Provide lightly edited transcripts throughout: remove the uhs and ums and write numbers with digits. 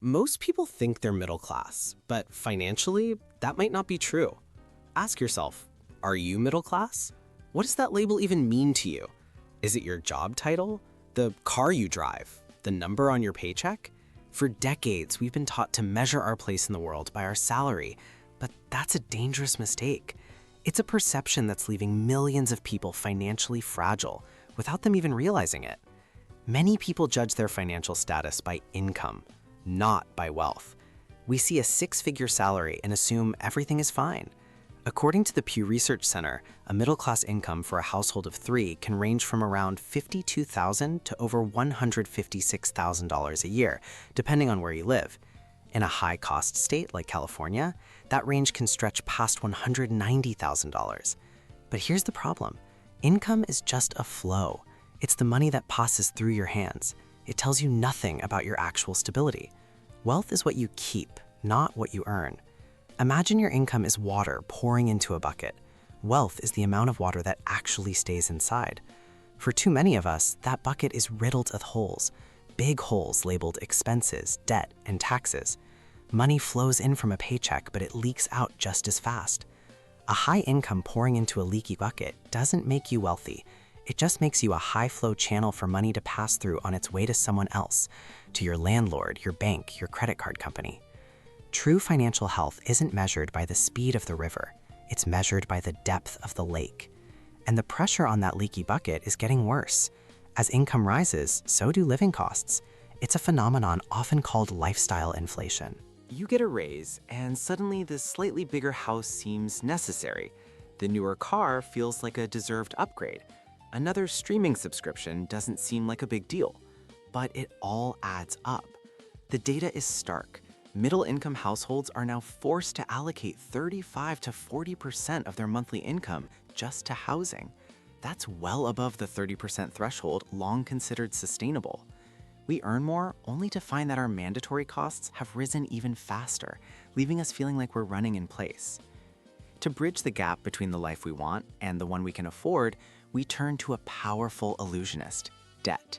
Most people think they're middle class, but financially, that might not be true. Ask yourself, are you middle class? What does that label even mean to you? Is it your job title? The car you drive? The number on your paycheck? For decades, we've been taught to measure our place in the world by our salary, but that's a dangerous mistake. It's a perception that's leaving millions of people financially fragile without them even realizing it. Many people judge their financial status by income, not by wealth. We see a six-figure salary and assume everything is fine. According to the Pew Research Center, a middle-class income for a household of three can range from around $52,000 to over $156,000 a year, depending on where you live. In a high-cost state like California, that range can stretch past $190,000. But here's the problem. Income is just a flow. It's the money that passes through your hands. It tells you nothing about your actual stability. Wealth is what you keep, not what you earn. Imagine your income is water pouring into a bucket. Wealth is the amount of water that actually stays inside. For too many of us, that bucket is riddled with holes, big holes labeled expenses, debt, and taxes. Money flows in from a paycheck, but it leaks out just as fast. A high income pouring into a leaky bucket doesn't make you wealthy. It just makes you a high-flow channel for money to pass through on its way to someone else, to your landlord, your bank, your credit card company. True financial health isn't measured by the speed of the river. It's measured by the depth of the lake. And the pressure on that leaky bucket is getting worse. As income rises, so do living costs. It's a phenomenon often called lifestyle inflation. You get a raise, and suddenly this slightly bigger house seems necessary. The newer car feels like a deserved upgrade. Another streaming subscription doesn't seem like a big deal. But it all adds up. The data is stark. Middle-income households are now forced to allocate 35 to 40% of their monthly income just to housing. That's well above the 30% threshold long considered sustainable. We earn more only to find that our mandatory costs have risen even faster, leaving us feeling like we're running in place. To bridge the gap between the life we want and the one we can afford, we turn to a powerful illusionist, debt.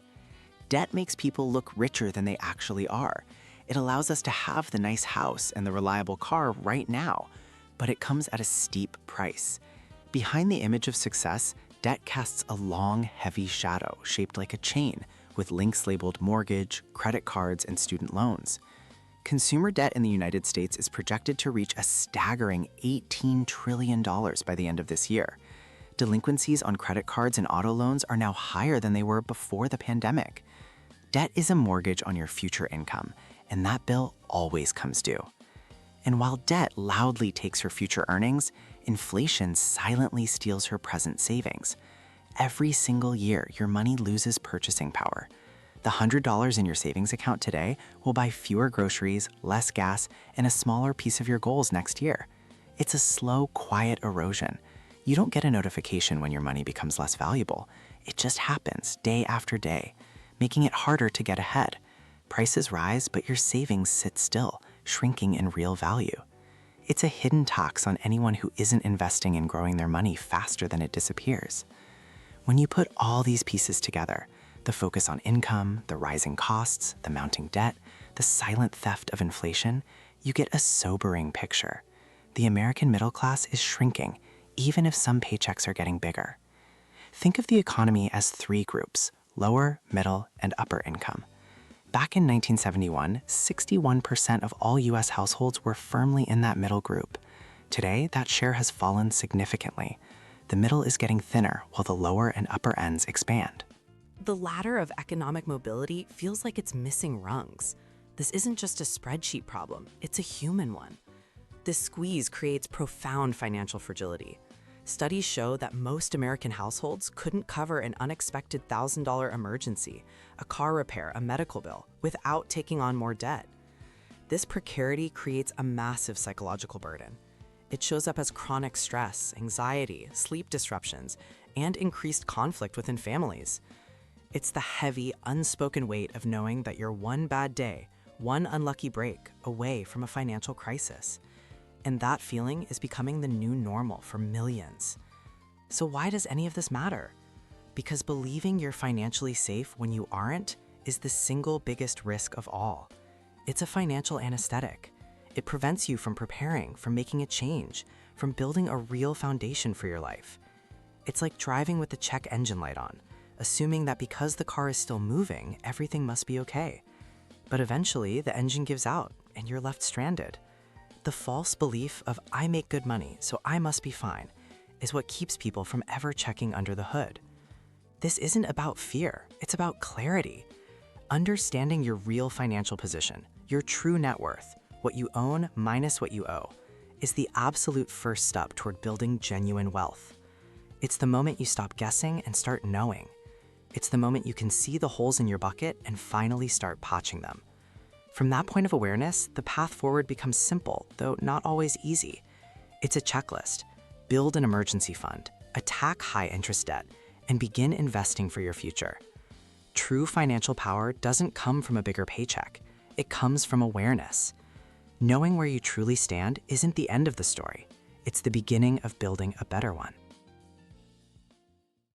Debt makes people look richer than they actually are. It allows us to have the nice house and the reliable car right now, but it comes at a steep price. Behind the image of success, debt casts a long, heavy shadow shaped like a chain with links labeled mortgage, credit cards, and student loans. Consumer debt in the United States is projected to reach a staggering $18 trillion by the end of this year. Delinquencies on credit cards and auto loans are now higher than they were before the pandemic. Debt is a mortgage on your future income, and that bill always comes due. And while debt loudly takes her future earnings, inflation silently steals her present savings. Every single year, your money loses purchasing power. The $100 in your savings account today will buy fewer groceries, less gas, and a smaller piece of your goals next year. It's a slow, quiet erosion. You don't get a notification when your money becomes less valuable. It just happens day after day, making it harder to get ahead. Prices rise, but your savings sit still, shrinking in real value. It's a hidden tax on anyone who isn't investing in growing their money faster than it disappears. When you put all these pieces together, the focus on income, the rising costs, the mounting debt, the silent theft of inflation, you get a sobering picture. The American middle class is shrinking, even if some paychecks are getting bigger. Think of the economy as three groups: lower, middle, and upper income. Back in 1971, 61% of all US households were firmly in that middle group. Today, that share has fallen significantly. The middle is getting thinner while the lower and upper ends expand. The ladder of economic mobility feels like it's missing rungs. This isn't just a spreadsheet problem, it's a human one. This squeeze creates profound financial fragility. Studies show that most American households couldn't cover an unexpected $1,000 emergency, a car repair, a medical bill, without taking on more debt. This precarity creates a massive psychological burden. It shows up as chronic stress, anxiety, sleep disruptions, and increased conflict within families. It's the heavy, unspoken weight of knowing that you're one bad day, one unlucky break away from a financial crisis. And that feeling is becoming the new normal for millions. So why does any of this matter? Because believing you're financially safe when you aren't is the single biggest risk of all. It's a financial anesthetic. It prevents you from preparing, from making a change, from building a real foundation for your life. It's like driving with the check engine light on, assuming that because the car is still moving, everything must be okay. But eventually, the engine gives out, and you're left stranded. The false belief of "I make good money, so I must be fine" is what keeps people from ever checking under the hood. This isn't about fear, it's about clarity. Understanding your real financial position, your true net worth, what you own minus what you owe, is the absolute first step toward building genuine wealth. It's the moment you stop guessing and start knowing. It's the moment you can see the holes in your bucket and finally start patching them. From that point of awareness, the path forward becomes simple, though not always easy. It's a checklist. Build an emergency fund, attack high-interest debt, and begin investing for your future. True financial power doesn't come from a bigger paycheck. It comes from awareness. Knowing where you truly stand isn't the end of the story. It's the beginning of building a better one.